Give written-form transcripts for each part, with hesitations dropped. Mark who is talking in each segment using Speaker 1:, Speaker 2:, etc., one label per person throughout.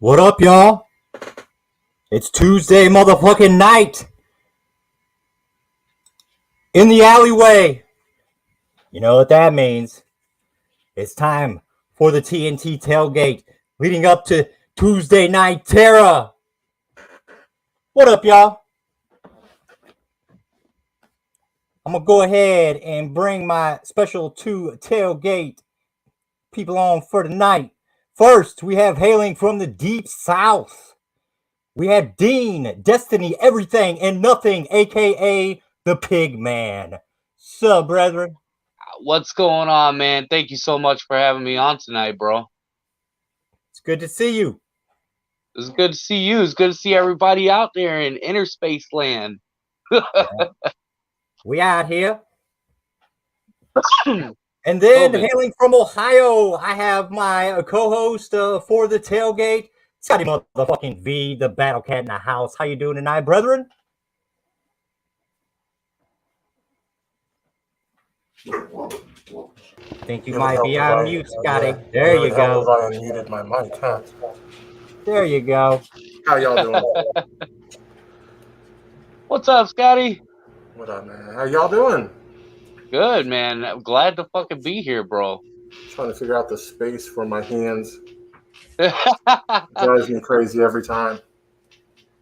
Speaker 1: What up, y'all? It's Tuesday motherfucking night in the alleyway. You know what that means. It's time for the TNT Tailgate leading up to Tuesday Night Terror. What up, y'all? I'm going to go ahead and bring my special two tailgate people on for tonight. First, we have hailing from the deep south. We have Dean, Destiny, Everything and Nothing, a.k.a. the Pig Man. Sup, brethren?
Speaker 2: What's going on, man? Thank you so much for having me on tonight, bro.
Speaker 1: It's good to see you.
Speaker 2: It's good to see you. It's good to see everybody out there in inner space land.
Speaker 1: We out here. And then hailing from Ohio, I have my co-host for the tailgate, Scotty motherfucking V, the Battle Cat in the house. How you doing tonight, brethren? I think you might be on mute, Scotty. There you go.
Speaker 3: I unmuted my mic, huh?
Speaker 1: There you go.
Speaker 3: How y'all doing?
Speaker 2: What's up, Scotty?
Speaker 3: What up, man? How y'all doing?
Speaker 2: Good, man. I'm glad to fucking be here, bro.
Speaker 3: Trying to figure out the space for my hands. It drives me crazy every time.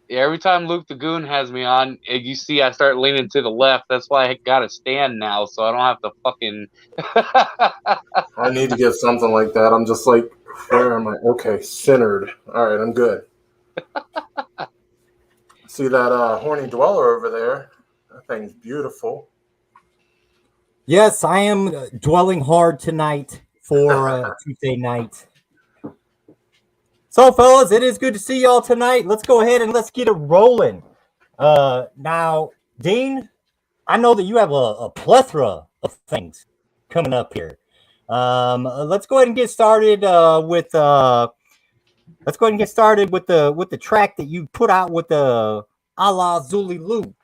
Speaker 2: Yeah, every time Luke the Goon has me on, you see I start leaning to the left. That's why I got to stand now, so I don't have to fucking...
Speaker 3: I need to get something like that. I'm just like, where am I? Okay, centered. All right, I'm good. See that horny dweller over there? That thing's beautiful.
Speaker 1: Yes, I am dwelling hard tonight for Tuesday night. So, fellas, it is good to see y'all tonight. Let's go ahead and let's get it rolling. Now, Dean, I know that you have a plethora of things coming up here. Let's go ahead and get started with the track that you put out with the a la Zuli Lou.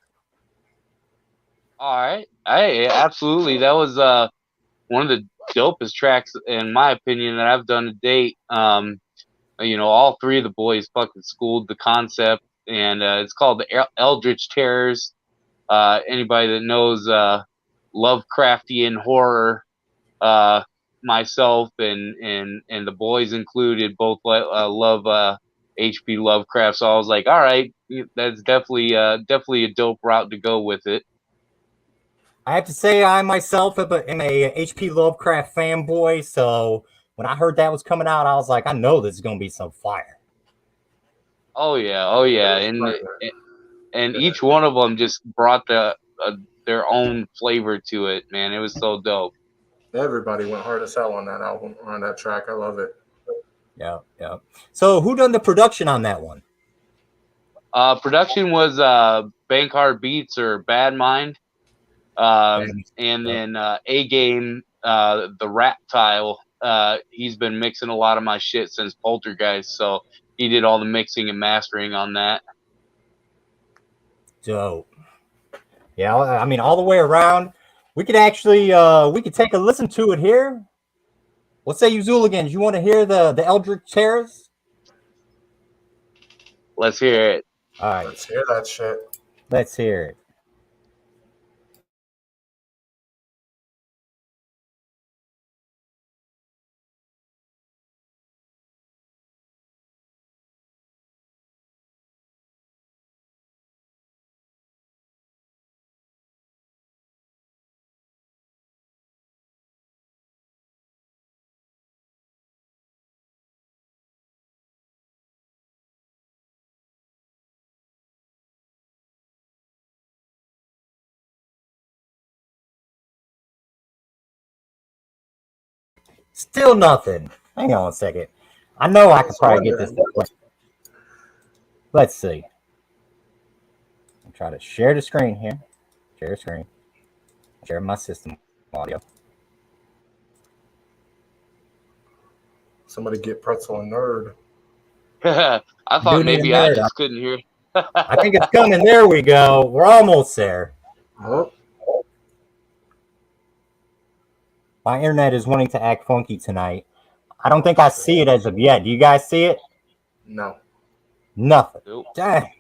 Speaker 2: All right. Hey, absolutely. That was one of the dopest tracks, in my opinion, that I've done to date. All three of the boys fucking schooled the concept, and it's called the Eldritch Terrors. Anybody that knows Lovecraftian horror, myself and the boys included, both love H.P. Lovecraft. So I was like, all right, that's definitely a dope route to go with it.
Speaker 1: I have to say, I myself am a H.P. Lovecraft fanboy, so when I heard that was coming out, I was like, I know this is going to be some fire.
Speaker 2: Oh yeah, and each one of them just brought their own flavor to it, man. It was so dope.
Speaker 3: Everybody went hard as hell on that album, on that track. I love it.
Speaker 1: Yeah. So who done the production on that one?
Speaker 2: Production was Bankard Beats or Bad Mind. And then A Game, the Rap Tile, he's been mixing a lot of my shit since Poltergeist, so he did all the mixing and mastering on that.
Speaker 1: Dope. Yeah, I mean, all the way around. We could actually we could take a listen to it here. What say you Zooligans? You want to hear the Eldritch Terrors?
Speaker 2: Let's hear it.
Speaker 1: All right.
Speaker 3: Let's hear that shit.
Speaker 1: Let's hear it. Still nothing. Hang on a second. I know I could probably get this. Let's see. I'll try to share the screen here. Share screen. Share my system audio.
Speaker 3: Somebody get Pretzel and Nerd.
Speaker 2: I thought maybe I just couldn't hear.
Speaker 1: I think it's coming. There we go. We're almost there.
Speaker 3: Oh.
Speaker 1: My internet is wanting to act funky tonight. I don't think I see it as of yet. Do you guys see it?
Speaker 3: No.
Speaker 1: Nothing.
Speaker 2: Nope.
Speaker 1: Dang.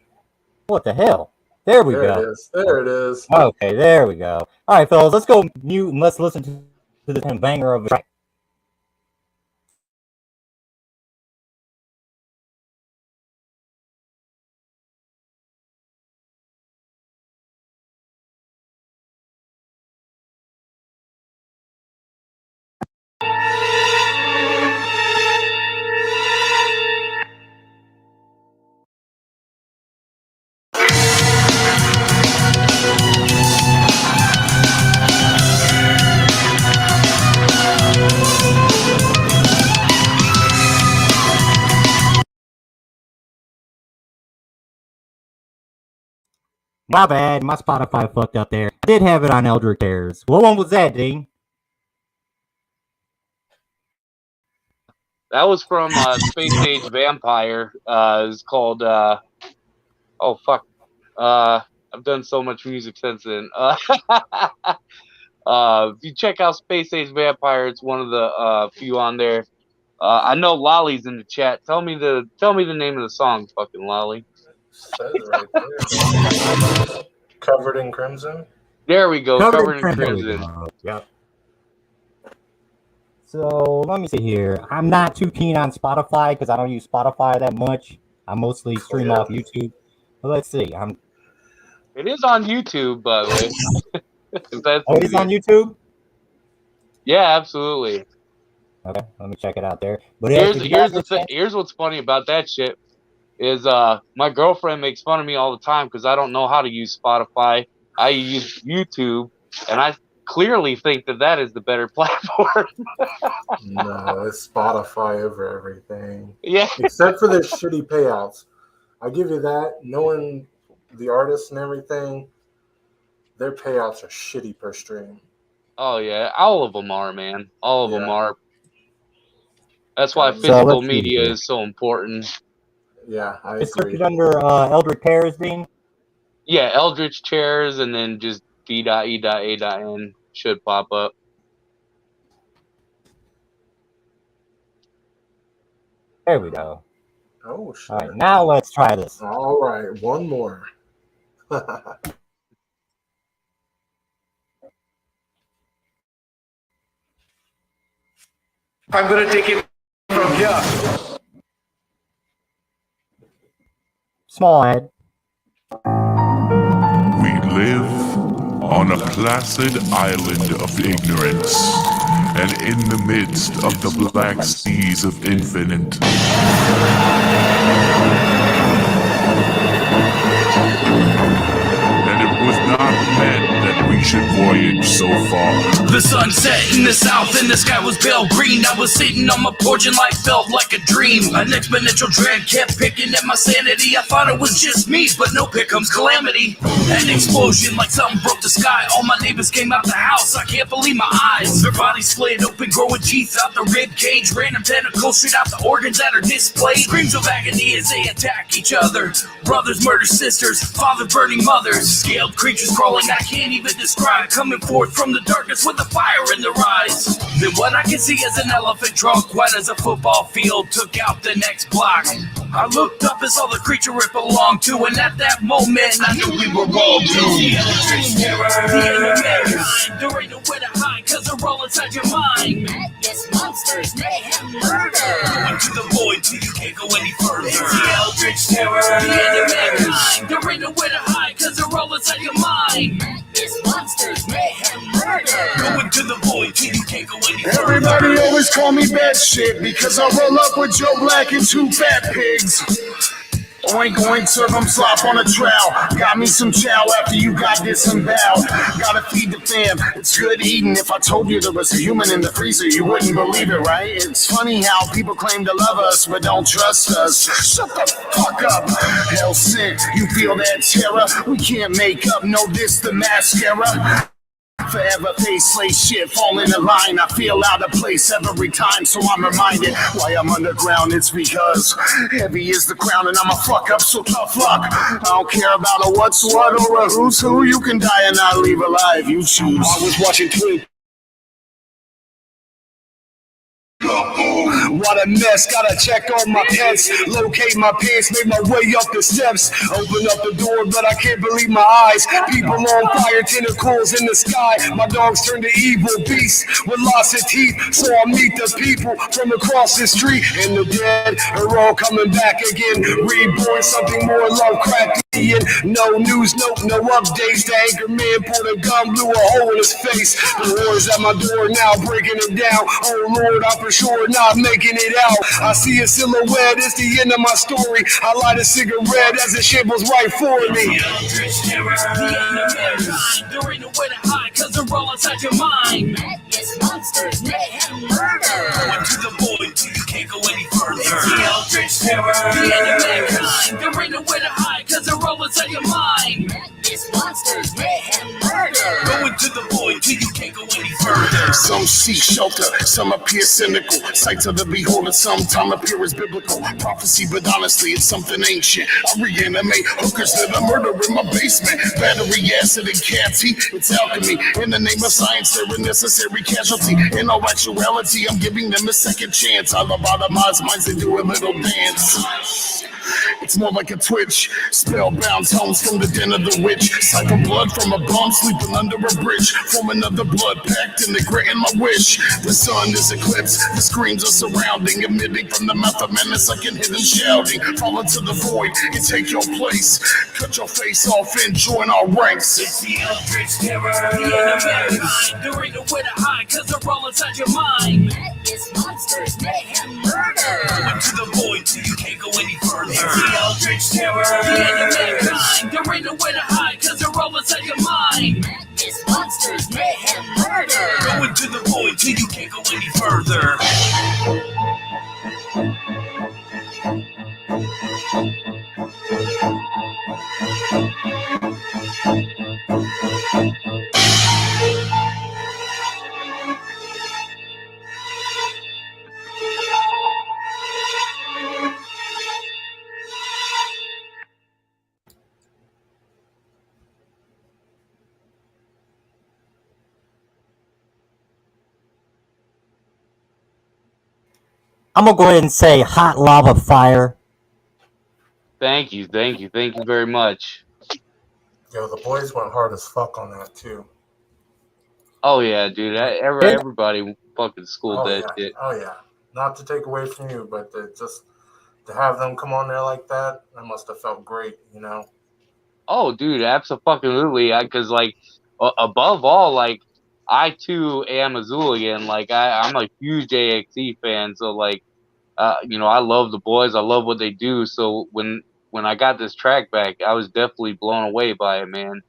Speaker 1: What the hell? There we
Speaker 3: There
Speaker 1: go.
Speaker 3: it is. There it is.
Speaker 1: Okay, there we go. All right, fellas, let's go mute and let's listen to this banger of a track. My bad, my Spotify fucked up there. I did have it on Eldritch Terrors. What one was that, Dean?
Speaker 2: That was from Space Age Vampire. It's called oh fuck. I've done so much music since then. If you check out Space Age Vampire, it's one of the few on there. I know Lolly's in the chat. Tell me the name of the song, fucking Lolly.
Speaker 3: Says right there. Covered in Crimson.
Speaker 2: There we go. Covered in Crimson.
Speaker 1: Yep. So let me see here. I'm not too keen on Spotify because I don't use Spotify that much. I mostly stream off YouTube. But let's see.
Speaker 2: It is on YouTube, by the way.
Speaker 1: It is on YouTube?
Speaker 2: Yeah, absolutely.
Speaker 1: Okay, let me check it out there. But
Speaker 2: here's what's funny about that shit is my girlfriend makes fun of me all the time because I don't know how to use Spotify. I use YouTube, and I clearly think that is the better platform.
Speaker 3: No, it's Spotify over everything.
Speaker 2: Yeah.
Speaker 3: Except for their shitty payouts. I give you that. Knowing the artists and everything, their payouts are shitty per stream.
Speaker 2: Oh yeah, all of them are, man. All of them are. That's why physical media is so important.
Speaker 3: Yeah, I
Speaker 1: agree. Search it under Eldritch Terrors, Dean?
Speaker 2: Yeah, Eldritch Chairs, and then just d.e.a.n should pop up.
Speaker 1: There we go.
Speaker 3: Oh, shit.
Speaker 1: All right, now let's try this.
Speaker 3: All right, one more.
Speaker 4: I'm going to take it from here.
Speaker 1: Small ad.
Speaker 5: We live on a placid island of ignorance, and in the midst of the black seas of infinite. And it was not meant that we should voyage so far.
Speaker 6: The sun set in the south and the sky was pale green. I was sitting on my porch and life felt like a dream. An exponential dread kept picking at my sanity. I thought it was just me, but nope, here comes calamity. An explosion like something broke the sky. All my neighbors came out the house, I can't believe my eyes. Their bodies split open, growing teeth out the rib cage. Random tentacles shoot out the organs that are displayed. Screams of agony as they attack each other. Brothers murder sisters, fathers burning mothers. Scaled creatures crawling I can't even describe, coming forth from the darkness with the fire in their eyes. Then what I can see is an elephant trunk, wide as a football field, took out the next block. I looked up and saw the creature it belonged to, and at that moment I knew we were all doomed. The eldritch terror, the end of mankind. There ain't nowhere to hide, cause they're all inside your mind.
Speaker 7: Madness, monsters, mayhem, murder.
Speaker 6: Going to the void till you can't go any further. It's the eldritch terror, the end of mankind. There ain't nowhere to hide, cause they're all inside your mind.
Speaker 7: Madness, monsters, mayhem, murder.
Speaker 6: Going to the void till you can't go any further.
Speaker 4: Everybody always call me bad shit because I roll up with Joe Black and two fat pigs. Oink oink, serve them slop on a trowel. Got me some chow after you got disemboweled. Gotta feed the fam, it's good eating. If I told you there was a human in the freezer, you wouldn't believe it, right? It's funny how people claim to love us, but don't trust us. Shut the fuck up. Hell sent, you feel that terror? We can't make up, no this the mascara. Forever face slay shit, fall in the line. I feel out of place every time, so I'm reminded why I'm underground. It's because heavy is the crown and I'm a fuck up, so tough luck. I don't care about a what's what or a who's who. You can die and not leave alive, you choose. I was watching Twin What a mess, gotta check on my pets. Locate my pants, make my way up the steps. Open up the door, but I can't believe my eyes. People on fire, tentacles in the sky. My dogs turn to evil beasts with lots of teeth. So I meet the people from across the street. And the dead are all coming back again. Reborn, something more Lovecraftian. No news, no updates. The anchor man pulled a gun, blew a hole in his face. The war's at my door now, breaking it down. Oh Lord, I'm for sure not making it out. I see a silhouette, it's the end of my story. I light a cigarette as it shambles right for me.
Speaker 6: There ain't no way to hide, cause they're all inside your mind.
Speaker 7: Madness, monsters, mayhem, murder.
Speaker 6: Going to the void till you can't go any further. It's the Eldritch Terror, the end of mankind. There ain't no way to hide, cause they're all inside your mind.
Speaker 7: Madness, monsters, mayhem, murder.
Speaker 6: Going to the void till you can't go any further.
Speaker 4: Some seek shelter, some appear cynical. Sights of the beholder sometime appear as biblical. Prophecy, but honestly, it's something ancient. I reanimate hookers that I murder in my basement. Battery, acid, and cat's heat, it's alchemy. In the name of science, they're a necessary casualty. In all actuality, I'm giving them a second chance. I lobotomize minds and do a little dance. It's more like a twitch. Spellbound tones from the den of the witch. Siphon blood from a bomb sleeping under a bridge. From another blood pact and granting my wish. The sun is eclipsed. The screams are surrounding. Emitting from the mouth of madness like an hidden shouting. Fall into the void and take your place. Cut your face off and join our ranks.
Speaker 6: It's the Eldritch Terror, the end of mankind. There ain't no way to hide, cause they're all inside your mind.
Speaker 7: Madness, monsters, mayhem, murder.
Speaker 6: Going to the void till you can't go any further. It's the Eldritch Terror, the end of mankind. There ain't no way to hide, cause they're all inside your mind.
Speaker 7: Madness, monsters, mayhem, murder.
Speaker 6: Going to the void till you can't go any further.
Speaker 1: I'm gonna go ahead and say hot lava fire.
Speaker 2: Thank you very much.
Speaker 3: Yo, the boys went hard as fuck on that too.
Speaker 2: Oh yeah, dude. Everybody fucking schooled that shit.
Speaker 3: Oh yeah. Not to take away from you, but just to have them come on there like that, that must have felt great, you know.
Speaker 2: Oh, dude, absolutely. Because like above all, like I too am a Zooligan. Like I'm a huge AXE fan, so like I love the boys. I love what they do. So when I got this track back, I was definitely blown away by it, man.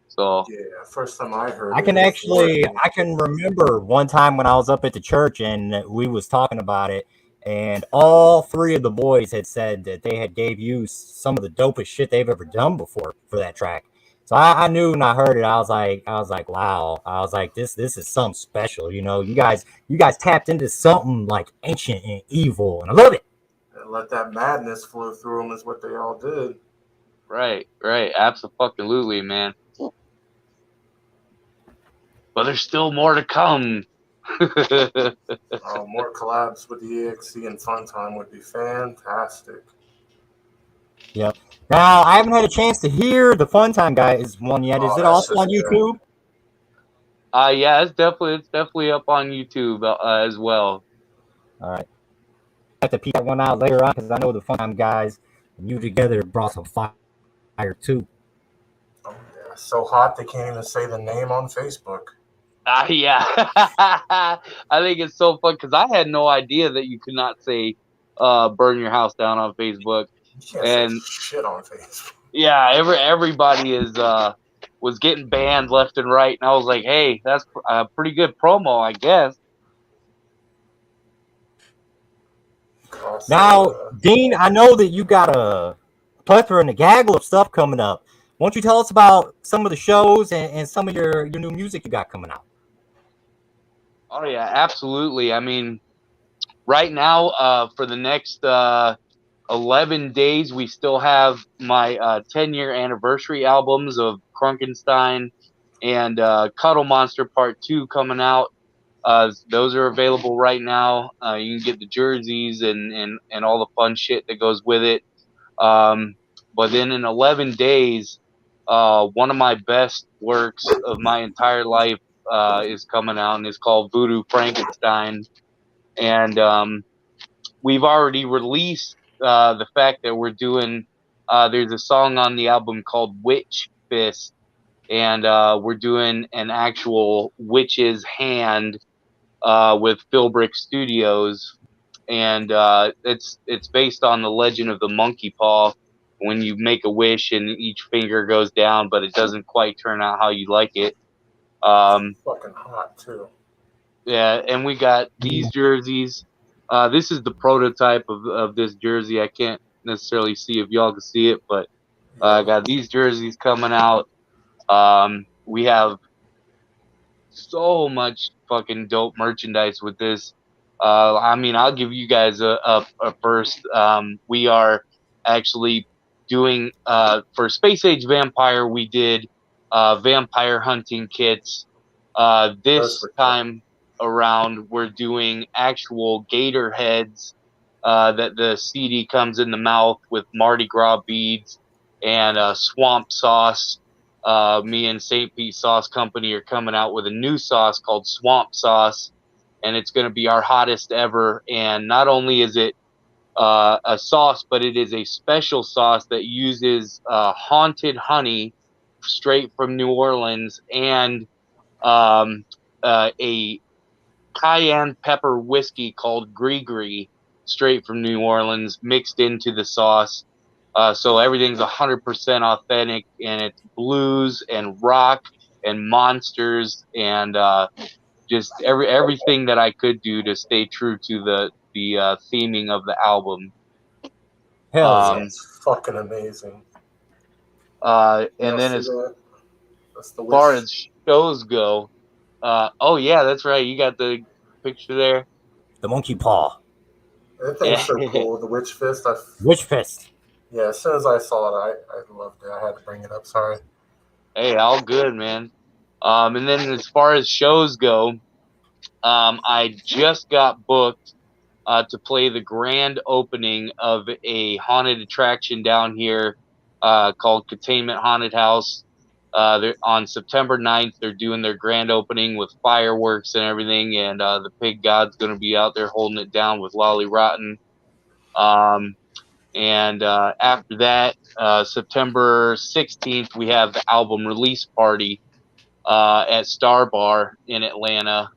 Speaker 2: So
Speaker 3: yeah, first time I heard
Speaker 1: I can remember one time when I was up at the church and we was talking about it, and all three of the boys had said that they had gave you some of the dopest shit they've ever done before for that track. So I knew when I heard it, I was like, wow. I was like, this is something special. You know, you guys tapped into something like ancient and evil, and I love it.
Speaker 3: And let that madness flow through them is what they all did.
Speaker 2: right, absolutely, man. But there's still more to come.
Speaker 3: More collabs with the EXC and Funtime would be fantastic.
Speaker 1: Yep. Now I haven't had a chance to hear the Funtime guys one yet. Is it also on YouTube?
Speaker 2: Yeah, it's definitely up on YouTube as well.
Speaker 1: All right. I have to peek that one out later on because I know the Funtime guys and you together brought some fire too.
Speaker 3: Oh yeah, so hot they can't even say the name on Facebook.
Speaker 2: Yeah. I think it's so fun because I had no idea that you could not say burn your house down on Facebook.
Speaker 3: You can't say shit on Facebook.
Speaker 2: Yeah, everybody was getting banned left and right, and I was like, hey, that's a pretty good promo, I guess.
Speaker 1: Now, Dean, I know that you got a plethora and a gaggle of stuff coming up. Why don't you tell us about some of the shows and some of your new music you got coming out?
Speaker 2: Oh yeah, absolutely. I mean, right now, for the next 11 days, we still have my 10-year anniversary albums of Krunkenstein and Cuddle Monster Part 2 coming out. Those are available right now. You can get the jerseys and all the fun shit that goes with it. But then in 11 days, one of my best works of my entire life is coming out, and it's called Voodoo Frankenstein. And we've already released the fact that we're doing. There's a song on the album called Witch Fist, and we're doing an actual witch's hand with Philbrick Studios, and it's based on the legend of the monkey paw. When you make a wish and each finger goes down, but it doesn't quite turn out how you like it.
Speaker 3: Fucking hot too.
Speaker 2: Yeah, and we got these jerseys. This is the prototype of this jersey. I can't necessarily see if y'all can see it, but I got these jerseys coming out. We have so much fucking dope merchandise with this. I mean, I'll give you guys a first. We are actually doing for Space Age Vampire. We did vampire hunting kits. This time around, we're doing actual gator heads that the CD comes in the mouth with Mardi Gras beads and swamp sauce. Me and St. Pete Sauce Company are coming out with a new sauce called Swamp Sauce, and it's going to be our hottest ever. And not only is it a sauce, but it is a special sauce that uses haunted honey straight from New Orleans and a cayenne pepper whiskey called Gree straight from New Orleans mixed into the sauce. So everything's 100% authentic, and it's blues and rock and monsters and just everything that I could do to stay true to the theming of the album.
Speaker 1: Hell yeah.
Speaker 3: It's fucking amazing.
Speaker 2: And then as far as shows go, oh yeah, that's right. You got the picture there.
Speaker 1: The monkey paw.
Speaker 3: That thing's so cool. The Witch Fist.
Speaker 1: Witch Fist.
Speaker 3: Yeah, as soon as I saw it, I loved it. I had to bring it up. Sorry.
Speaker 2: Hey, all good, man. And then as far as shows go, I just got booked to play the grand opening of a haunted attraction down here called Containment Haunted House. On September 9th, they're doing their grand opening with fireworks and everything, and the Pig God's going to be out there holding it down with Lolly Rotten. And after that, September 16th, we have the album release party at Star Bar in Atlanta,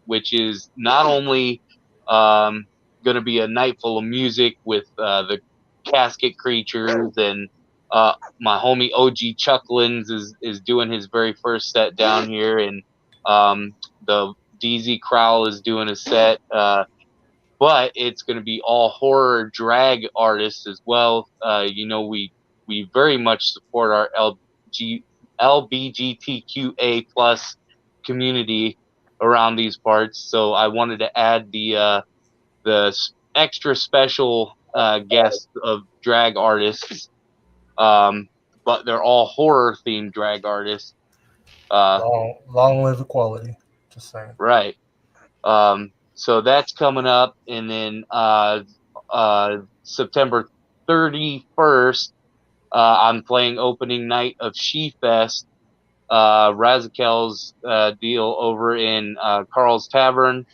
Speaker 2: which is not only going to be a night full of music with the Casket Creatures, and my homie OG Chucklins is doing his very first set down here, and the DZ Crowell is doing a set. But it's going to be all horror drag artists as well. We very much support our LBGTQA plus community around these parts. So I wanted to add the extra special guest of drag artists, but they're all horror themed drag artists.
Speaker 3: Long live equality. Just saying.
Speaker 2: Right. So that's coming up, and then September 31st, I'm playing opening night of She Fest, Razakel's deal over in Carl's Tavern,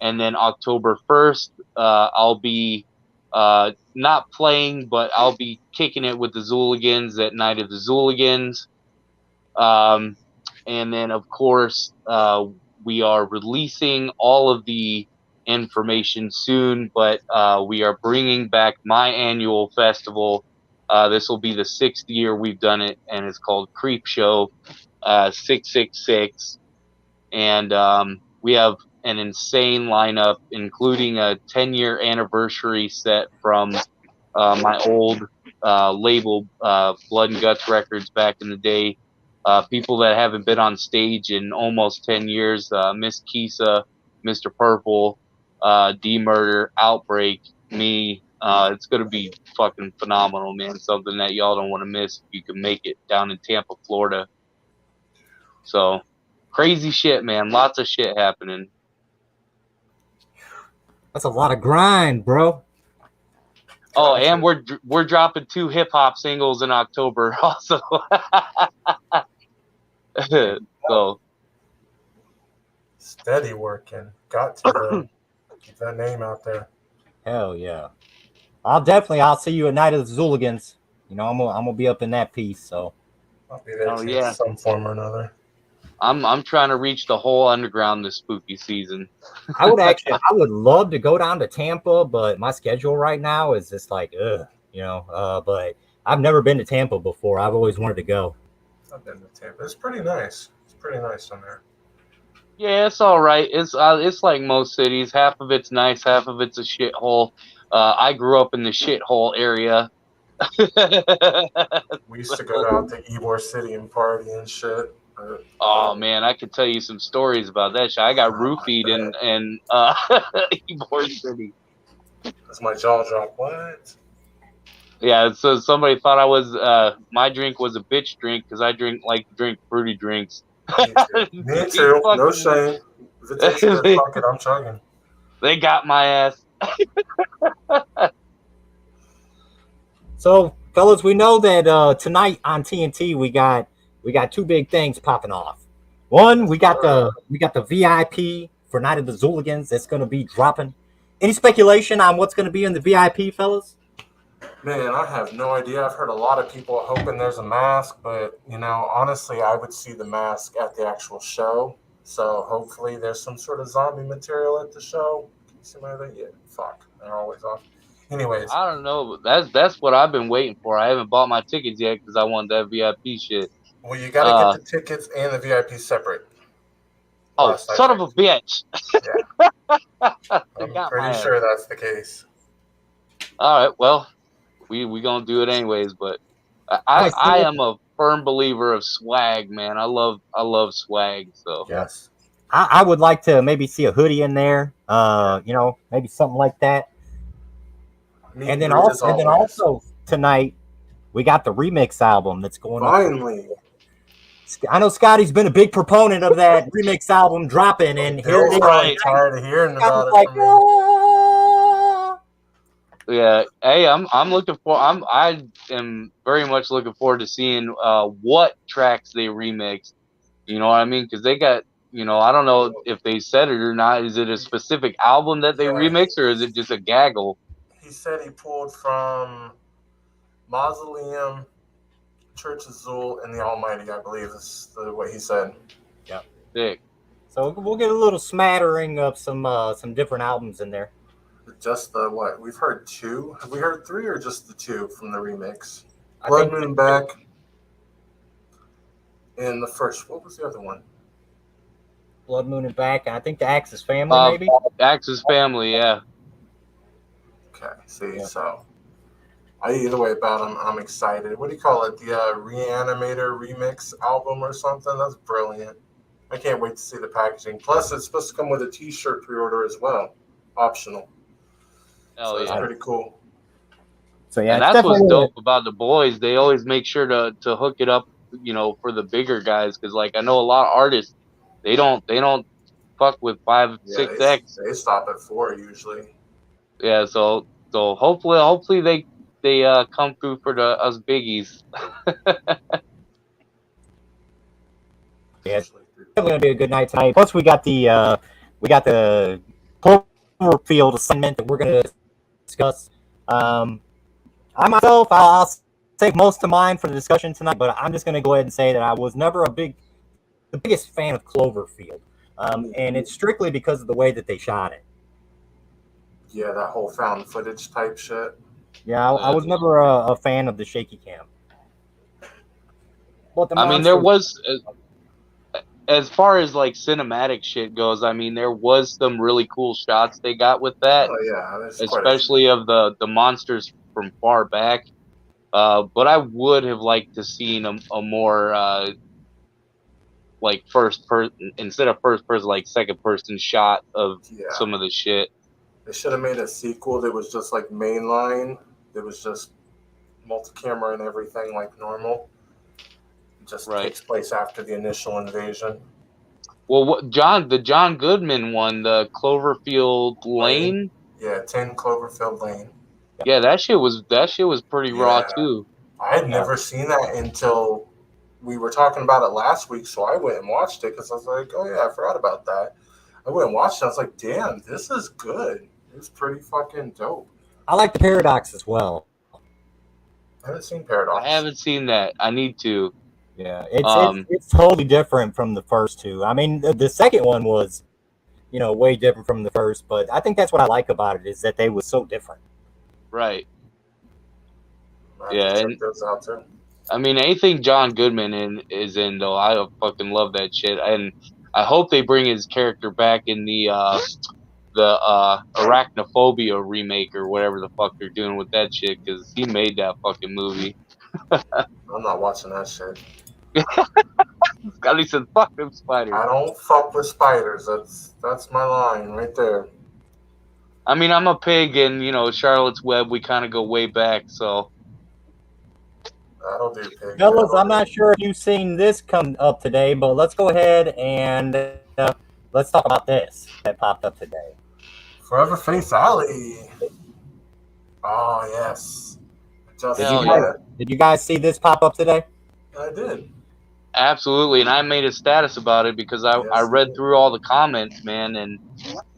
Speaker 2: and then October 1st, I'll be not playing, but I'll be kicking it with the Zooligans at Night of the Zooligans. And then, of course, we are releasing all of the information soon, but we are bringing back my annual festival. This will be the 6th year we've done it, and it's called Creep Show 666. And we have an insane lineup, including a 10-year anniversary set from my old label, Blood and Guts Records, back in the day. People that haven't been on stage in almost 10 years, Miss Kisa, Mr. Purple, D-Murder, Outbreak, me. It's going to be fucking phenomenal, man. Something that y'all don't want to miss if you can make it down in Tampa, Florida. So, crazy shit, man. Lots of shit happening.
Speaker 1: That's a lot of grind, bro.
Speaker 2: Oh, and we're dropping 2 hip hop singles in October also. So
Speaker 3: Steady working. Got to though. Keep that name out there.
Speaker 1: Hell yeah. I'll see you at Night of the Zooligans. You know, I'm gonna be up in that piece. So
Speaker 3: I'll be there
Speaker 2: Oh,
Speaker 3: too,
Speaker 2: yeah.
Speaker 3: some form or another.
Speaker 2: I'm trying to reach the whole underground this spooky season.
Speaker 1: I would love to go down to Tampa, but my schedule right now is just like, ugh, you know. But I've never been to Tampa before. I've always wanted to go.
Speaker 3: I've been to Tampa. It's pretty nice. It's pretty nice on there.
Speaker 2: Yeah, it's all right. It's like most cities. Half of it's nice, half of it's a shithole. I grew up in the shithole area.
Speaker 3: We used to go out to Ybor City and party and shit.
Speaker 2: Oh man, I could tell you some stories about that shit. I got roofied in Ybor City.
Speaker 3: That's my jaw drop. What?
Speaker 2: Yeah, so somebody thought I was my drink was a bitch drink because I drink fruity drinks.
Speaker 3: Me too. Me too. No shame. If it tastes good, fuck it, I'm chugging.
Speaker 2: They got my ass.
Speaker 1: So, fellas, we know that tonight on TNT we got 2 big things popping off. One, we got the VIP for Night of the Zooligans that's going to be dropping. Any speculation on what's going to be in the VIP, fellas?
Speaker 3: Man, I have no idea. I've heard a lot of people hoping there's a mask, but, you know, honestly, I would see the mask at the actual show. So hopefully there's some sort of zombie material at the show. Can you see my other? Yeah, fuck. They're always off. Anyways.
Speaker 2: I don't know, but that's what I've been waiting for. I haven't bought my tickets yet because I want that VIP shit.
Speaker 3: Well, you got to get the tickets and the VIP separate.
Speaker 2: Oh, son of a bitch.
Speaker 3: Yeah. I'm pretty sure that's the case.
Speaker 2: All right, well, we gonna do it anyways, but I am a firm believer of swag, man. I love swag, so
Speaker 3: yes.
Speaker 1: I would like to maybe see a hoodie in there, you know, maybe something like that. And then also tonight we got the remix album that's going on.
Speaker 3: Finally.
Speaker 1: I know Scotty's been a big proponent of that remix album dropping, and here they are.
Speaker 3: Tired of hearing about it.
Speaker 1: Like,
Speaker 2: yeah, hey, I'm looking for. I am very much looking forward to seeing what tracks they remixed. You know what I mean? Because they got, you know, I don't know if they said it or not. Is it a specific album that they remixed, or is it just a gaggle?
Speaker 3: He said he pulled from Mausoleum, Church Azul, and the Almighty, I believe is what he said.
Speaker 1: Yeah.
Speaker 2: Sick.
Speaker 1: So we'll get a little smattering of some different albums in there.
Speaker 3: Just the what? We've heard 2. Have we heard 3 or just the 2 from the remix? Blood Moon Back. And the first, what was the other one?
Speaker 1: Blood Moon and Back, and I think the Axis Family, maybe?
Speaker 2: Axis Family, yeah.
Speaker 3: Okay, see, so either way about them, I'm excited. What do you call it? The Reanimator remix album or something? That's brilliant. I can't wait to see the packaging. Plus, it's supposed to come with a t-shirt pre-order as well. Optional. So it's pretty cool.
Speaker 1: So yeah,
Speaker 2: and that's what's dope about the boys. They always make sure to hook it up, you know, for the bigger guys. Because like I know a lot of artists, they don't fuck with 5, 6X.
Speaker 3: They stop at 4 usually.
Speaker 2: Yeah, so hopefully they come through for us biggies.
Speaker 1: Yeah, it's gonna be a good night tonight. Plus we got the Cloverfield assignment that we're gonna discuss. I myself, I'll save most of mine for the discussion tonight, but I'm just gonna go ahead and say that I was never the biggest fan of Cloverfield, and it's strictly because of the way that they shot it.
Speaker 3: Yeah, that whole found footage type shit.
Speaker 1: Yeah, I was never a fan of the shaky cam. But
Speaker 2: I mean, there was, as far as like cinematic shit goes, I mean, there was some really cool shots they got with that.
Speaker 3: Oh yeah,
Speaker 2: especially of the monsters from far back. But I would have liked to seen a more like first person instead of first person, like second person shot of some of the shit.
Speaker 3: They should have made a sequel that was just like mainline. That was just multi-camera and everything like normal. It just takes place after the initial invasion.
Speaker 2: Well, the John Goodman one, the Cloverfield Lane.
Speaker 3: Yeah, 10 Cloverfield Lane.
Speaker 2: Yeah, that shit was pretty raw
Speaker 3: Yeah.
Speaker 2: too.
Speaker 3: I had never seen that until we were talking about it last week, so I went and watched it because I was like, oh yeah, I forgot about that. I went and watched it. I was like, damn, this is good. It's pretty fucking dope.
Speaker 1: I like the Paradox as well.
Speaker 3: I haven't seen Paradox.
Speaker 2: I haven't seen that. I need to.
Speaker 1: Yeah, it's totally different from the first two. I mean, the second one was, way different from the first, but I think that's what I like about it is that they were so different.
Speaker 2: Right.
Speaker 3: I
Speaker 2: Yeah,
Speaker 3: have to
Speaker 2: and
Speaker 3: check those out too.
Speaker 2: I mean, anything John Goodman is in though, I fucking love that shit, and I hope they bring his character back in the Arachnophobia remake or whatever the fuck they're doing with that shit, because he made that fucking movie.
Speaker 3: I'm not watching that shit.
Speaker 2: Scotty said, "Fuck them spiders."
Speaker 3: I don't fuck with spiders. That's my line right there.
Speaker 2: I mean, I'm a pig, and Charlotte's Web. We kind of go way back, so.
Speaker 3: That'll do, pig.
Speaker 1: Fellas, I'm not sure if you've seen this come up today, but let's go ahead and let's talk about this that popped up today.
Speaker 3: Forever Face Alley. Oh yes.
Speaker 1: Did you guys see this pop up today?
Speaker 3: I did.
Speaker 2: Absolutely, and I made a status about it because I read through all the comments, man,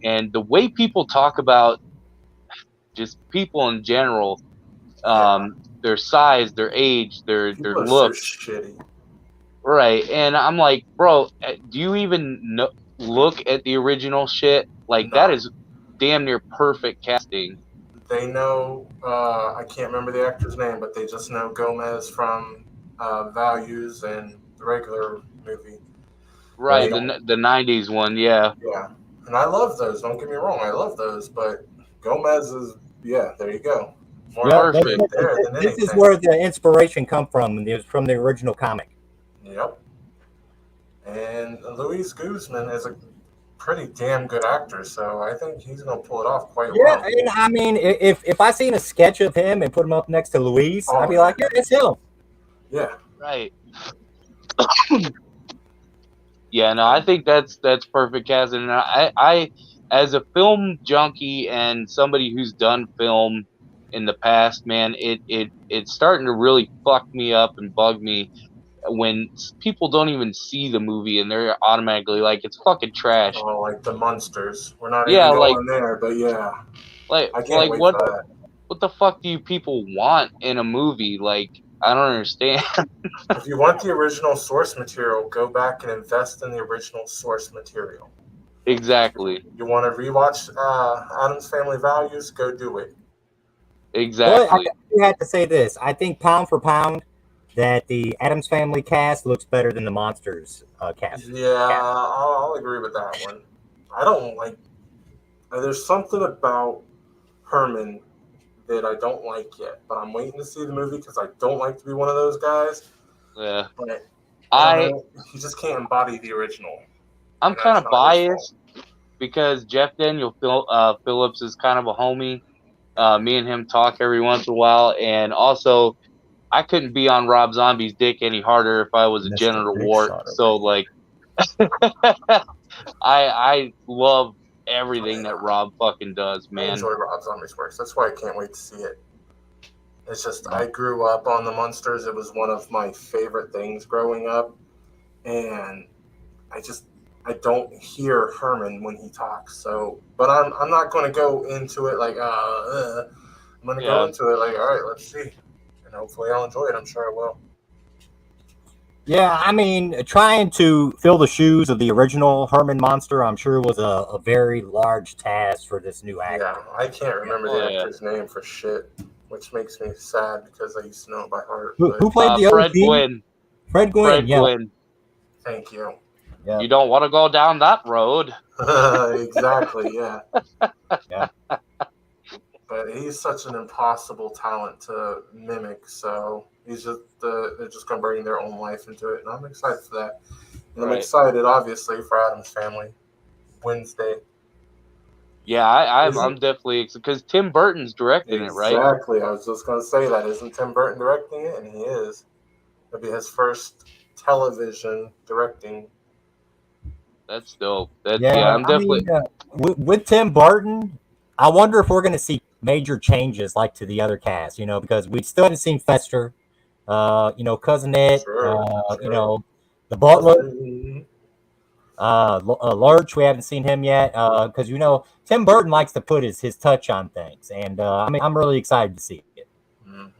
Speaker 2: and the way people talk about just people in general, their size, their age, their looks,
Speaker 3: so shitty.
Speaker 2: Right? And I'm like, bro, do you even look at the original shit? Like that is damn near perfect casting.
Speaker 3: They know, I can't remember the actor's name, but they just know Gomez from Values and the regular movie.
Speaker 2: Right, the 90s one, yeah.
Speaker 3: Yeah, and I love those, don't get me wrong, I love those, but Gomez is, there you go. More
Speaker 2: perfect.
Speaker 1: This is where the inspiration come from. It was from the original comic.
Speaker 3: Yep. And Luis Guzman is a pretty damn good actor, so I think he's going to pull it off quite well.
Speaker 1: Yeah, and I mean, if I seen a sketch of him and put him up next to Luis, I'd be like, yeah, it's him.
Speaker 3: Yeah.
Speaker 2: Right. Yeah, no, I think that's perfect casting. And I, as a film junkie and somebody who's done film in the past, man, it's starting to really fuck me up and bug me when people don't even see the movie and they're automatically like, it's fucking trash.
Speaker 3: Oh, like the Munsters. We're not even going there, but yeah.
Speaker 2: Like,
Speaker 3: I can't wait for that.
Speaker 2: What the fuck do you people want in a movie? Like, I don't understand.
Speaker 3: If you want the original source material, go back and invest in the original source material.
Speaker 2: Exactly.
Speaker 3: You want to rewatch Addams Family Values? Go do it.
Speaker 2: Exactly.
Speaker 1: You had to say this. I think pound for pound, that the Addams Family cast looks better than the Monsters cast.
Speaker 3: Yeah, I'll agree with that one. I don't like. There's something about Herman that I don't like yet, but I'm waiting to see the movie because I don't like to be one of those guys.
Speaker 2: Yeah.
Speaker 3: But he just can't embody the original.
Speaker 2: I'm kind of biased because Jeff Daniel Phillips is kind of a homie. Me and him talk every once in a while, and also I couldn't be on Rob Zombie's dick any harder if I was a genital wart. So like, I love everything that Rob fucking does, man.
Speaker 3: I enjoy Rob Zombie's works. That's why I can't wait to see it. It's just I grew up on the Munsters. It was one of my favorite things growing up, and I don't hear Herman when he talks. So, but I'm not going to go into it like I'm going to go into it like, all right, let's see, and hopefully I'll enjoy it. I'm sure I will.
Speaker 1: Yeah, I mean, trying to fill the shoes of the original Herman Monster, I'm sure was a very large task for this new actor.
Speaker 3: Yeah, I can't remember the actor's name for shit, which makes me sad because I used to know it by heart.
Speaker 1: Who played the
Speaker 2: Fred
Speaker 1: OG?
Speaker 2: Gwynn.
Speaker 1: Fred Gwynn,
Speaker 2: Gwynn.
Speaker 3: Thank you.
Speaker 1: Yeah.
Speaker 2: You don't want to go down that road.
Speaker 3: Exactly, yeah.
Speaker 1: Yeah.
Speaker 3: But he's such an impossible talent to mimic, so he's just they're just gonna bring their own life into it, and I'm excited for that. And I'm excited, obviously, for Addams Family Wednesday.
Speaker 2: Yeah, I'm definitely because Tim Burton's directing it, right?
Speaker 3: Exactly. I was just gonna say that. Isn't Tim Burton directing it? And he is. It'll be his first television directing.
Speaker 2: That's dope. That's
Speaker 1: Yeah,
Speaker 2: I'm definitely.
Speaker 1: with Tim Burton, I wonder if we're going to see major changes like to the other cast, because we still haven't seen Fester, Cousin Ed,
Speaker 3: Sure.
Speaker 1: the Butler,
Speaker 3: Mhm.
Speaker 1: Lurch. We haven't seen him yet because Tim Burton likes to put his touch on things, and I'm really excited to see it.
Speaker 3: Me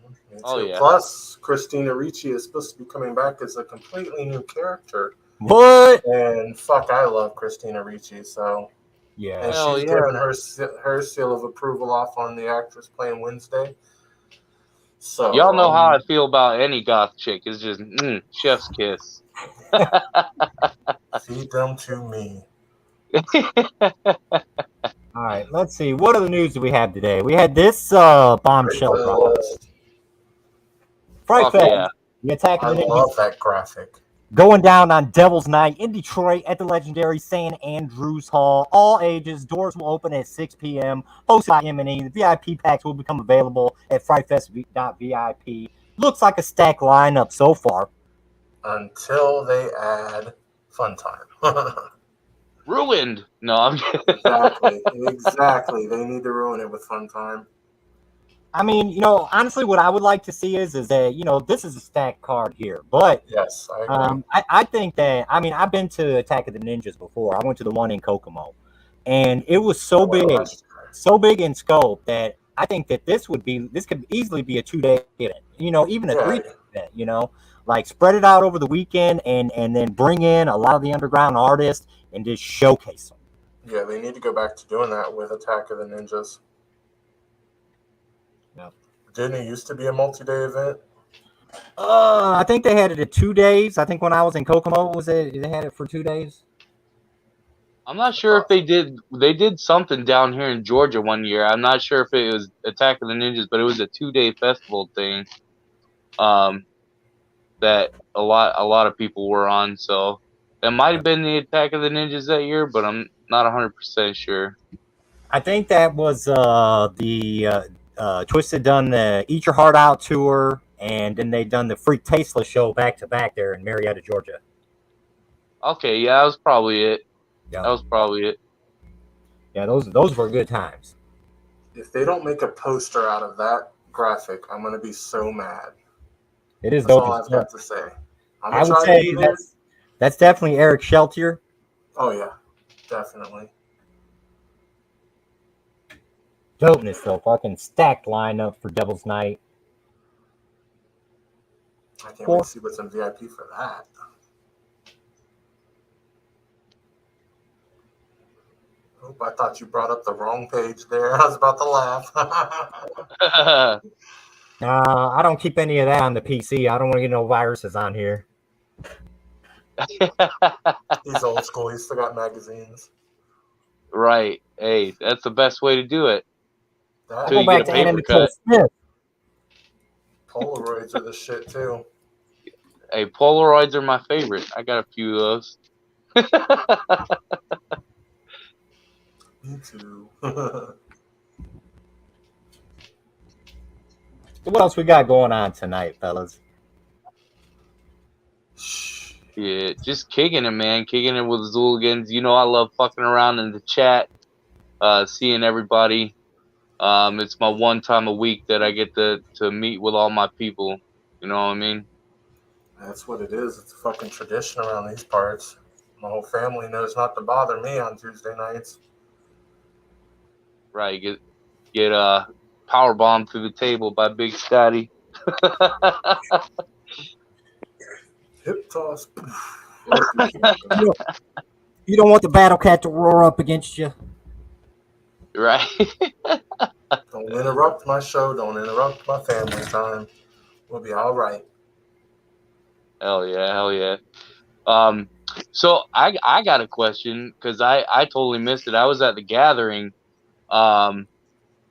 Speaker 2: Oh,
Speaker 3: too.
Speaker 2: yeah.
Speaker 3: Plus, Christina Ricci is supposed to be coming back as a completely new character.
Speaker 1: What?
Speaker 3: And fuck, I love Christina Ricci. So,
Speaker 1: Yeah.
Speaker 3: and
Speaker 2: Hell
Speaker 3: she's
Speaker 2: yeah.
Speaker 3: given her seal of approval off on the actress playing Wednesday. So
Speaker 2: Y'all know how I feel about any goth chick. It's just chef's kiss.
Speaker 3: feed them to me.
Speaker 1: All right, let's see. What other news do we have today? We had this bombshell drop. Fright
Speaker 2: Fuck
Speaker 1: Fest,
Speaker 2: yeah.
Speaker 1: the Attack
Speaker 3: I
Speaker 1: of the Ninjas,
Speaker 3: love that graphic.
Speaker 1: going down on Devil's Night in Detroit at the legendary St. Andrews Hall. All ages. Doors will open at 6 p.m. Hosted by M&E. The VIP packs will become available at frightfest.vip. Looks like a stacked lineup so far.
Speaker 3: Until they add fun time.
Speaker 2: Ruined. No, I'm kidding.
Speaker 3: Exactly. They need to ruin it with fun time.
Speaker 1: I mean, honestly, what I would like to see is that, this is a stacked card here. But
Speaker 3: Yes, I agree.
Speaker 1: I think that, I've been to Attack of the Ninjas before. I went to the one in Kokomo. And it was so big in scope that I think that this could easily be a 2-day event, even a 3-day event, like spread it out over the weekend and then bring in a lot of the underground artists and just showcase them.
Speaker 3: Yeah, they need to go back to doing that with Attack of the Ninjas.
Speaker 1: Yep.
Speaker 3: Didn't it used to be a multi-day event?
Speaker 1: I think they had it at 2 days. I think when I was in Kokomo, they had it for 2 days.
Speaker 2: I'm not sure if they did something down here in Georgia one year. I'm not sure if it was Attack of the Ninjas, but it was a 2-day festival thing. That a lot of people were on, so that might have been the Attack of the Ninjas that year, but I'm not 100% sure.
Speaker 1: I think that was the Twisted done the Eat Your Heart Out tour, and then they done the Freak Tasteless show back to back there in Marietta, Georgia.
Speaker 2: Okay, yeah, that was probably it.
Speaker 1: Yeah.
Speaker 2: That was probably it.
Speaker 1: Yeah, those were good times.
Speaker 3: If they don't make a poster out of that graphic, I'm going to be so mad.
Speaker 1: It is
Speaker 3: That's
Speaker 1: dope.
Speaker 3: all I've got to say.
Speaker 1: I would say that's definitely Eric Sheltier.
Speaker 3: Oh, yeah, definitely.
Speaker 1: Dopeness, though. Fucking stacked lineup for Devil's Night.
Speaker 3: I can't wait to see what's in VIP for that. Oh, I thought you brought up the wrong page there. I was about to laugh.
Speaker 1: I don't keep any of that on the PC. I don't want to get no viruses on here.
Speaker 3: He's old school. He's still got magazines.
Speaker 2: Right. Hey, that's the best way to do it.
Speaker 1: Go back to Anna Nicole Smith.
Speaker 3: Polaroids are the shit, too.
Speaker 2: Hey, Polaroids are my favorite. I got a few of those.
Speaker 3: Me too.
Speaker 1: What else we got going on tonight, fellas?
Speaker 2: Yeah, just kicking it, man. Kicking it with Zooligans. I love fucking around in the chat, seeing everybody. It's my one time a week that I get to meet with all my people. You know what I mean?
Speaker 3: That's what it is. It's a fucking tradition around these parts. My whole family knows not to bother me on Tuesday nights.
Speaker 2: Right. Get power bombed through the table by Big Scotty.
Speaker 3: Hip toss.
Speaker 1: You don't want the battle cat to roar up against you.
Speaker 2: Right.
Speaker 3: Don't interrupt my show. Don't interrupt my family time. We'll be all right.
Speaker 2: Hell yeah. So I got a question because I totally missed it. I was at the gathering, and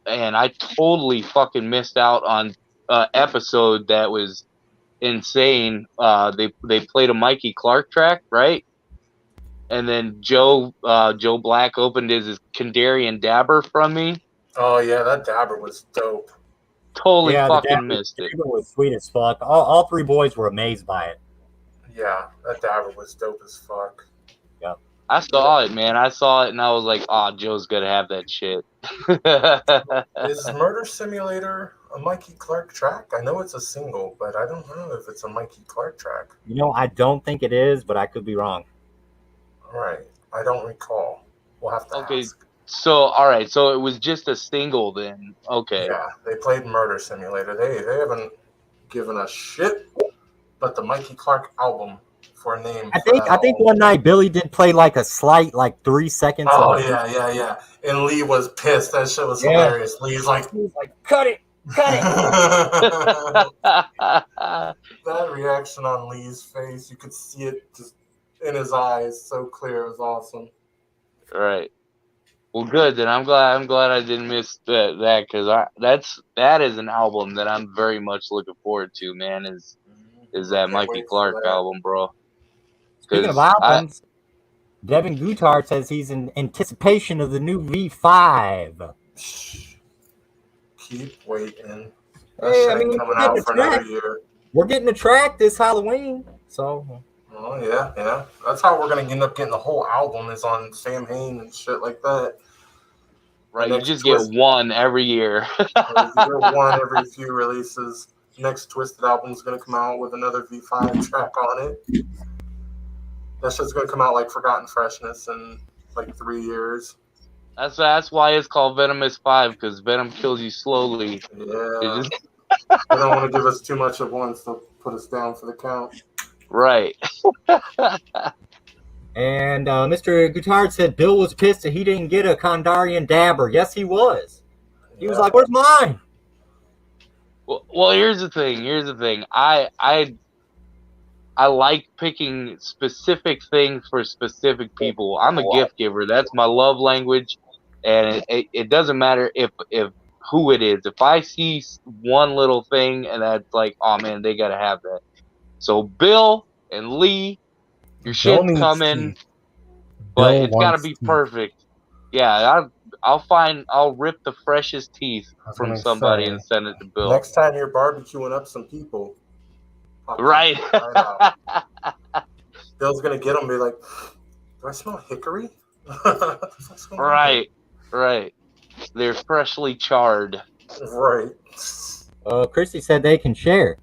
Speaker 2: I totally fucking missed out on an episode that was insane. They played a Mikey Clark track, right? And then Joe Black opened his Kandarian Dabber from me.
Speaker 3: Oh yeah, that Dabber was dope.
Speaker 2: Totally fucking missed it.
Speaker 1: It was sweet as fuck. All three boys were amazed by it.
Speaker 3: Yeah, that Dabber was dope as fuck.
Speaker 1: Yep.
Speaker 2: I saw it, man. I saw it, and I was like, "Oh, Joe's gonna have that shit."
Speaker 3: Is Murder Simulator a Mikey Clark track? I know it's a single, but I don't know if it's a Mikey Clark track.
Speaker 1: I don't think it is, but I could be wrong.
Speaker 3: All right, I don't recall. We'll have to
Speaker 2: Okay,
Speaker 3: ask.
Speaker 2: so all right, so it was just a single then. Okay,
Speaker 3: Yeah, they played Murder Simulator. They haven't given a shit, but the Mikey Clark album for a name.
Speaker 1: I think one night Billy did play like a slight 3 seconds.
Speaker 3: Oh
Speaker 1: of,
Speaker 3: yeah. And Lee was pissed. That shit was
Speaker 1: Yeah.
Speaker 3: hilarious. Lee's like,
Speaker 1: he was like, cut it.
Speaker 3: that reaction on Lee's face, you could see it just in his eyes, so clear. It was awesome.
Speaker 2: right. Well, good. Then I'm glad I didn't miss that because that is an album that I'm very much looking forward to. Man, is that
Speaker 3: Can't
Speaker 2: Mikey
Speaker 3: wait for
Speaker 2: Clark
Speaker 3: that.
Speaker 2: album, bro?
Speaker 1: Speaking of
Speaker 2: 'Cause
Speaker 1: albums, Devin Guitard says he's in anticipation of the new V5.
Speaker 3: Keep waiting. That
Speaker 1: Hey,
Speaker 3: shit
Speaker 1: I
Speaker 3: ain't
Speaker 1: mean,
Speaker 3: coming
Speaker 1: we're
Speaker 3: out
Speaker 1: getting
Speaker 3: for
Speaker 1: a track.
Speaker 3: another year.
Speaker 1: We're getting a track this Halloween, so
Speaker 3: Oh yeah. That's how we're gonna end up getting the whole album is on Sam Hain and shit like that.
Speaker 2: right, you
Speaker 3: Next
Speaker 2: just
Speaker 3: Twist-
Speaker 2: get one every year.
Speaker 3: You get one every few releases. Next Twisted album is gonna come out with another V5 track on it. That shit's gonna come out like Forgotten Freshness in like 3 years.
Speaker 2: That's why it's called Venomous 5 because Venom kills you slowly.
Speaker 3: Yeah.
Speaker 2: It just-
Speaker 3: They don't want to give us too much at once. They'll put us down for the count.
Speaker 2: right.
Speaker 1: And Mr. Guitard said Bill was pissed that he didn't get a Kandarian dabber. Yes, he was. He was like, "Where's mine?"
Speaker 2: Well, here's the thing. I like picking specific things for specific people. I'm a gift giver. That's my love language, and it doesn't matter if who it is. If I see one little thing and that's like, oh man, they gotta have that. So Bill and Lee, your shit's coming, but it's gotta be perfect. Yeah, I'll rip the freshest teeth from somebody and send it to Bill.
Speaker 3: Next time you're barbecuing up some people, pop
Speaker 2: Right.
Speaker 3: out. Bill's gonna get them and be like, "Do I smell hickory?"
Speaker 2: Right. They're freshly charred.
Speaker 3: Right.
Speaker 1: Christy said they can share.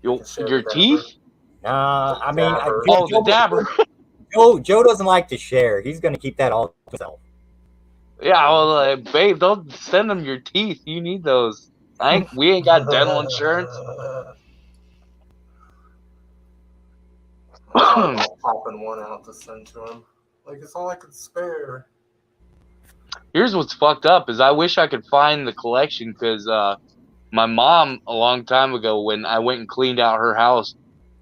Speaker 2: Your
Speaker 3: Share the
Speaker 2: teeth?
Speaker 1: I mean,
Speaker 3: Dabber.
Speaker 2: Oh, the dabber.
Speaker 1: Joe doesn't like to share. He's going to keep that all to himself.
Speaker 2: Yeah, well, babe, don't send them your teeth. You need those. We ain't got dental insurance.
Speaker 3: I'm popping one out to send to him. Like, it's all I could spare.
Speaker 2: Here's what's fucked up is I wish I could find the collection because my mom, a long time ago, when I went and cleaned out her house,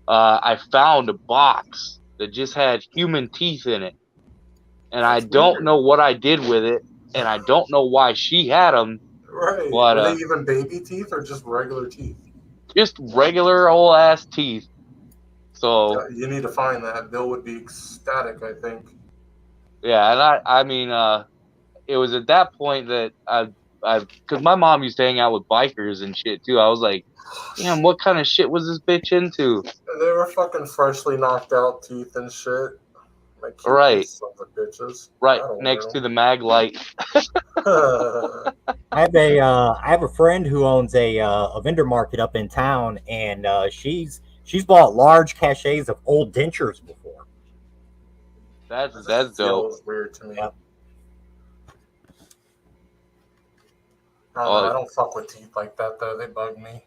Speaker 2: I found a box that just had human teeth in it. And I don't know what I did with it, and I don't know why she had them.
Speaker 3: Right.
Speaker 2: But,
Speaker 3: Were they even baby teeth or just regular teeth?
Speaker 2: Just regular old ass teeth. So
Speaker 3: You need to find that. Bill would be ecstatic, I think.
Speaker 2: yeah, and I mean, it was at that point that because my mom used to hang out with bikers and shit too. I was like, damn, what kind of shit was this bitch into?
Speaker 3: They were fucking freshly knocked out teeth and shit. Like,
Speaker 2: Right.
Speaker 3: Sons of bitches.
Speaker 2: Right next to the mag light.
Speaker 1: I have a friend who owns a vendor market up in town, and she's bought large caches of old dentures before.
Speaker 2: That's dope.
Speaker 3: Feels weird to me.
Speaker 1: Yep.
Speaker 3: I don't fuck with teeth like that though. They bug me.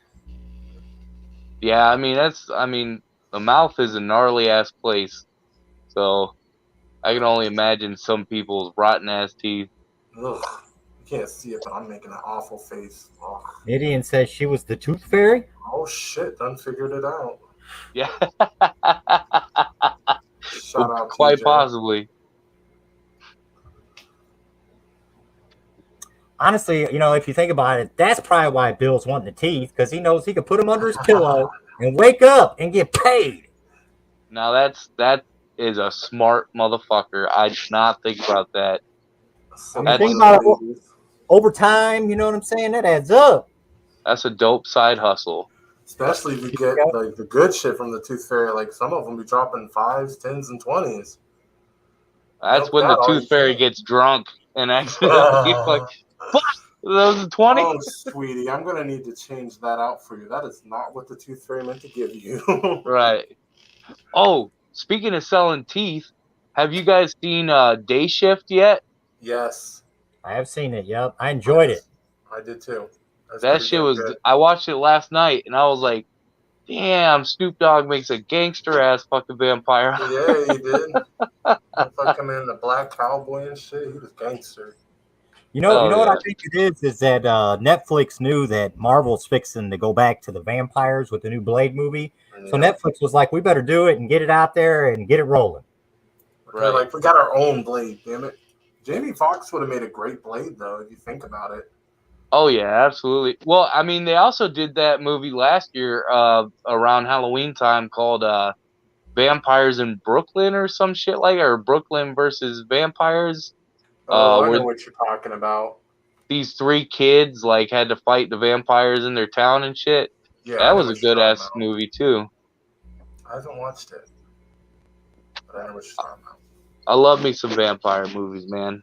Speaker 2: Yeah, I mean, the mouth is a gnarly ass place. So I can only imagine some people's rotten ass teeth.
Speaker 3: Ugh. You can't see it, but I'm making an awful face. Ugh.
Speaker 1: Midian says she was the tooth fairy.
Speaker 3: Oh shit, done figured it out.
Speaker 2: Yeah.
Speaker 3: Shout out
Speaker 2: Quite
Speaker 3: TJ.
Speaker 2: possibly.
Speaker 1: Honestly, if you think about it, that's probably why Bill's wanting the teeth, because he knows he can put them under his pillow and wake up and get paid.
Speaker 2: Now that is a smart motherfucker. I did not think about that.
Speaker 1: I mean, think about it over time, you know what I'm saying? That adds up.
Speaker 2: That's a dope side hustle.
Speaker 3: Especially if you get like the good shit from the Tooth Fairy. Like some of them be dropping 5s, 10s, and 20s.
Speaker 2: That's when the Tooth Fairy gets drunk and accidentally like, fuck, that was a 20.
Speaker 3: Oh, sweetie, I'm gonna need to change that out for you. That is not what the Tooth Fairy meant to give you.
Speaker 2: Right. Oh, speaking of selling teeth, have you guys seen Day Shift yet?
Speaker 3: Yes,
Speaker 1: I have seen it. Yep, I enjoyed it.
Speaker 3: I did too.
Speaker 2: That shit was. Good. I watched it last night and I was like, damn, Snoop Dogg makes a gangster ass fucking vampire.
Speaker 3: Yeah, he did. Fucking in the black cowboy and shit. He was gangster.
Speaker 1: You know what I think it is that Netflix knew that Marvel's fixing to go back to the vampires with the new Blade movie. Yeah. So Netflix was like, we better do it and get it out there and get it rolling.
Speaker 3: Right. Like, we got our own Blade, damn it. Jamie Foxx would have made a great Blade, though, if you think about it.
Speaker 2: Oh, yeah, absolutely. Well, I mean, they also did that movie last year around Halloween time called Vampires in Brooklyn or some shit like or Brooklyn versus Vampires.
Speaker 3: I know what you're talking about.
Speaker 2: These 3 kids like had to fight the vampires in their town and shit. Yeah, that was a good ass movie too.
Speaker 3: I haven't watched it, but I know what you're talking about.
Speaker 2: I love me some vampire movies, man.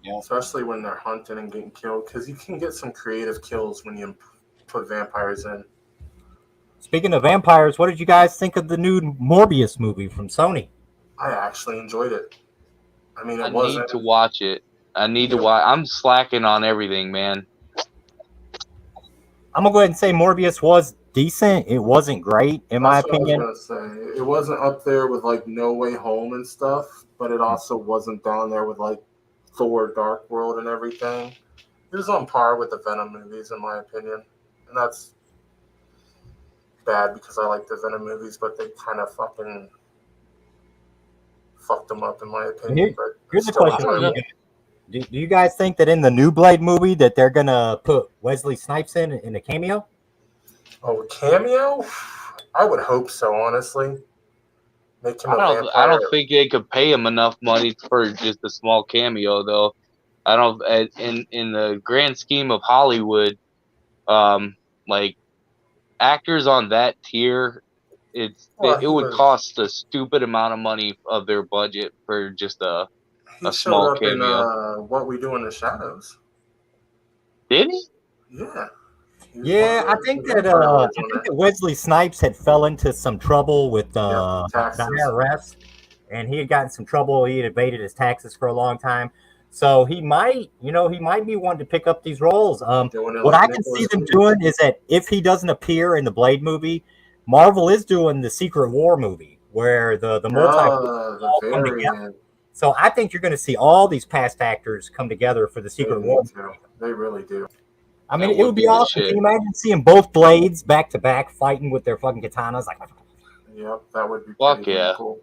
Speaker 3: Yeah, especially when they're hunting and getting killed, because you can get some creative kills when you put vampires in.
Speaker 1: Speaking of vampires, what did you guys think of the new Morbius movie from Sony?
Speaker 3: I actually enjoyed it. I mean,
Speaker 2: I need to watch it. I need to watch. I'm slacking on everything, man.
Speaker 1: I'm gonna go ahead and say Morbius was decent. It wasn't great, in my opinion.
Speaker 3: I was gonna say. It wasn't up there with like No Way Home and stuff, but it also wasn't down there with like Thor: Dark World and everything. It was on par with the Venom movies, in my opinion, and that's bad because I like the Venom movies, but they kind of fucking fucked them up, in my opinion.
Speaker 1: Here's the question: do you guys think that in the new Blade movie that they're gonna put Wesley Snipes in a cameo?
Speaker 3: Oh, a cameo? I would hope so, honestly. Make him a vampire.
Speaker 2: I don't think they could pay him enough money for just a small cameo, though. I don't. In the grand scheme of Hollywood, like actors on that tier, it would cost a stupid amount of money of their budget for just a small cameo.
Speaker 3: In, What We Do in the Shadows.
Speaker 2: Did he?
Speaker 3: Yeah.
Speaker 1: Yeah, I think that Wesley Snipes had fell into some trouble with the IRS, and he had gotten some trouble. He had evaded his taxes for a long time, so he might be wanting to pick up these roles. What I can see them doing is that if he doesn't appear in the Blade movie, Marvel is doing the Secret War movie where the multiverse all come together. So I think you're going to see all these past actors come together for the Secret War movie.
Speaker 3: They really do.
Speaker 1: I mean, it would be awesome. Can you imagine seeing both Blades back to back fighting with their fucking katanas? Like,
Speaker 3: yep, that would be pretty cool.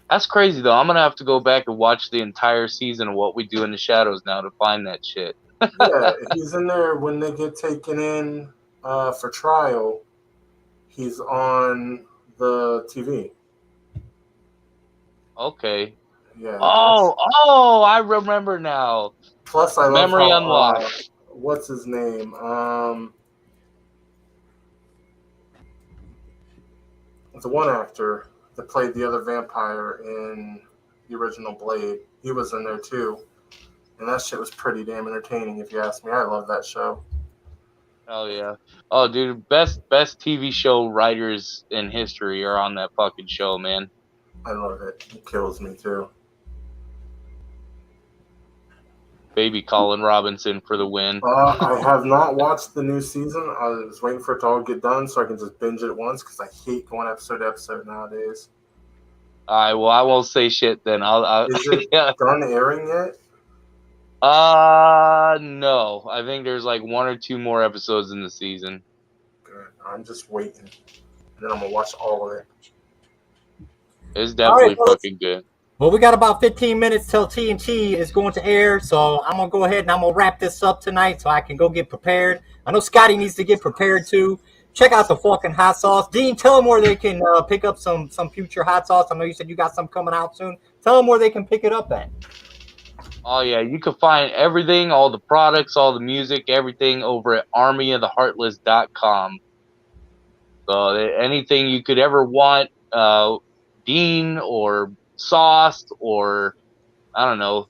Speaker 2: That's crazy, though. I'm gonna have to go back and watch the entire season of What We Do in the Shadows now to find that shit.
Speaker 3: Yeah, he's in there when they get taken in for trial. He's on the TV.
Speaker 2: Okay.
Speaker 3: Yeah.
Speaker 2: Oh, I remember now.
Speaker 3: Plus, I love
Speaker 2: Memory unlocked.
Speaker 3: What's his name? The one actor that played the other vampire in the original Blade. He was in there too, and that shit was pretty damn entertaining, if you ask me. I love that show.
Speaker 2: Oh yeah. Oh, dude, best TV show writers in history are on that fucking show, man.
Speaker 3: I love it. It kills me too.
Speaker 2: Baby Colin Robinson for the win.
Speaker 3: I have not watched the new season. I was waiting for it to all get done so I can just binge it once because I hate going episode to episode nowadays.
Speaker 2: All right, well, I won't say shit then.
Speaker 3: Is it done airing yet?
Speaker 2: No. I think there's like 1 or 2 more episodes in the season.
Speaker 3: Good. I'm just waiting. And then I'm going to watch all of it.
Speaker 2: It's definitely fucking good.
Speaker 1: Well, we got about 15 minutes till TNT is going to air, so I'm going to go ahead and I'm going to wrap this up tonight so I can go get prepared. I know Scotty needs to get prepared too. Check out the fucking hot sauce. Dean, tell them where they can pick up some future hot sauce. I know you said you got some coming out soon. Tell them where they can pick it up at.
Speaker 2: Oh yeah, you can find everything, all the products, all the music, everything over at armyoftheheartless.com. So anything you could ever want, Dean or sauced, or I don't know,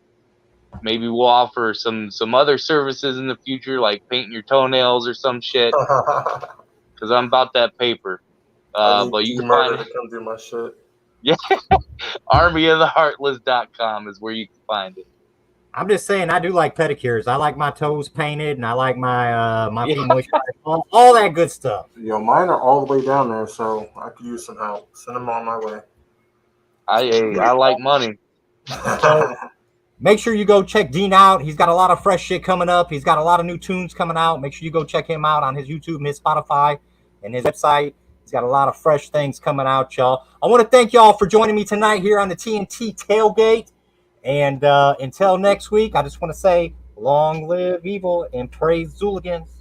Speaker 2: maybe we'll offer some other services in the future, like painting your toenails or some shit. Because I'm about that paper.
Speaker 3: I need
Speaker 2: But you can
Speaker 3: Murder
Speaker 2: find
Speaker 3: to come do my shit.
Speaker 2: armyoftheheartless.com is where you can find it.
Speaker 1: I'm just saying, I do like pedicures. I like my toes painted, and I like my feet moisturized. All that good stuff.
Speaker 3: Yo, mine are all the way down there, so I could use some help. Send them on my way.
Speaker 2: I like money.
Speaker 1: So make sure you go check Dean out. He's got a lot of fresh shit coming up. He's got a lot of new tunes coming out. Make sure you go check him out on his YouTube and his Spotify and his website. He's got a lot of fresh things coming out, y'all. I want to thank y'all for joining me tonight here on the TNT Tailgate. And until next week, I just want to say, long live evil and praise Zooligans.